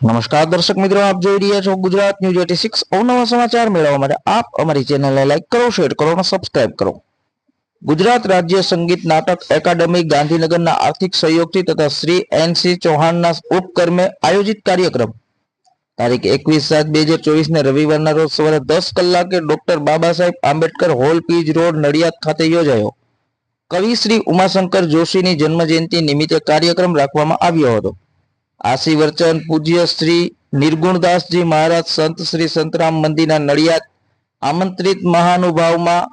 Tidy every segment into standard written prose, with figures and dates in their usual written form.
નમસ્કાર દર્શક મિત્રો, આપ જોઈ રહ્યા છો ગુજરાત ન્યૂઝ 86 અવનવા સમાચાર મેળવવા માટે આપ અમારી ચેનલને લાઈક કરો, શેર કરો અને સબસ્ક્રાઇબ કરો। ગુજરાત રાજ્ય સંગીત નાટક એકેડમી ગાંધીનગરના આર્થિક સહયોગથી તથા શ્રી એન.સી. ચૌહાણના ઉપક્રમે આયોજિત કાર્યક્રમ તારીખ 21/7/2024 ને રવિવારના રોજ સવારે 10 કલાકે doctor Baba Saheb Ambedkar hall, Pij road, Nadiad ખાતે યોજાયો। કવિ શ્રી ઉમાશંકર જોશીની જન્મજયંતિ નિમિત્તે કાર્યક્રમ રાખવામાં આવ્યો હતો। આશીર્વચન પૂજ્ય શ્રી નિર્ગુણદાસજી મહારાજ સંત શ્રી સંતરામ મંદિરના નડિયાદ આમંત્રિત મહાનુભાવમાં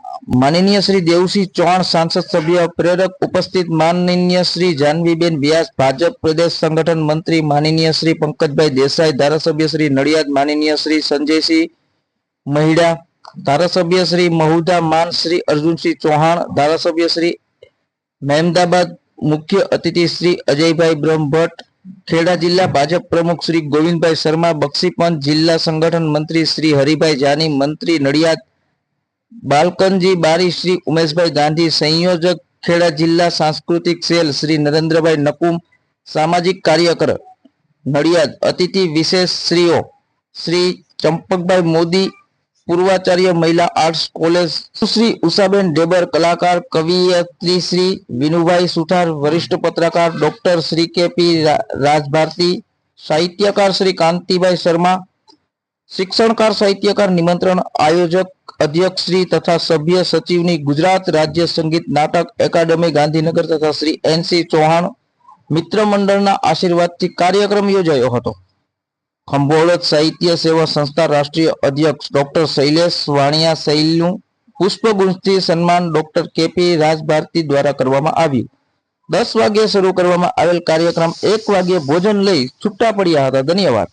માનનીય શ્રી દેવસિંહ ચૌહાણ સાંસદ સભ્ય પ્રેરક ઉપસ્થિત માનનીય શ્રી જાનવીબેન વ્યાસ ભાજપ પ્રદેશ સંગઠન મંત્રી માનનીય શ્રી પંકજભાઈ દેસાઈ ધારાસભ્ય શ્રી નડિયાદ માનનીય શ્રી સંજયસિંહ મહિડા ધારાસભ્ય શ્રી મહુધા માન શ્રી અર્જુનસિંહ ચૌહાણ ધારાસભ્ય શ્રી મહેમદાબાદ મુખ્ય અતિથિ શ્રી અજયભાઈ બ્રહ્મભટ્ટ ખેડા જિલ્લા ભાજપ પ્રમુખ શ્રી ગોવિંદભાઈ શર્મા બક્ષીપંચ જિલ્લા સંગઠન મંત્રી શ્રી હરિભાઈ જાની મંત્રી નડિયાદ બાલકનજી બારી શ્રી ઉમેશભાઈ ગાંધી સંયોજક ખેડા જિલ્લા સાંસ્કૃતિક સેલ શ્રી નરેન્દ્રભાઈ નકુમ સામાજિક કાર્યકર નડિયાદ અતિથિ વિશેષ શ્રીઓ શ્રી ચંપકભાઈ મોદી પૂર્વાચાર્ય મહિલા આર્ટ્સ કોલેજ શ્રી ઉષાબેન ડેબર કલાકાર કવિયત્રી શ્રી વિનુભાઈ સુથાર વરિષ્ઠ પત્રકાર ડોક્ટર શ્રી કે.પી. રાજભારતી સાહિત્યકાર શ્રી કાંતિભાઈ શર્મા શિક્ષણકાર સાહિત્યકાર નિમંત્રણ આયોજક અધ્યક્ષ શ્રી તથા સભ્ય સચિવની ગુજરાત રાજ્ય સંગીત નાટક એકેડમી ગાંધીનગર તથા શ્રી એન.સી. ચૌહાણ મિત્ર મંડળના આશીર્વાદથી કાર્યક્રમ યોજાયો હતો। ખંભોળત સાહિત્ય સેવા સંસ્થા રાષ્ટ્રીય અધ્યક્ષ ડોક્ટર શૈલેષ વાણિયા શૈલનું પુષ્પગુચ્છથી સન્માન ડોક્ટર કે.પી. રાજભારતી દ્વારા કરવામાં આવ્યું। 10 વાગ્યે શરૂ કરવામાં આવેલ કાર્યક્રમ 1 વાગ્યે ભોજન લઈ છૂટા પડ્યા હતા। ધન્યવાદ।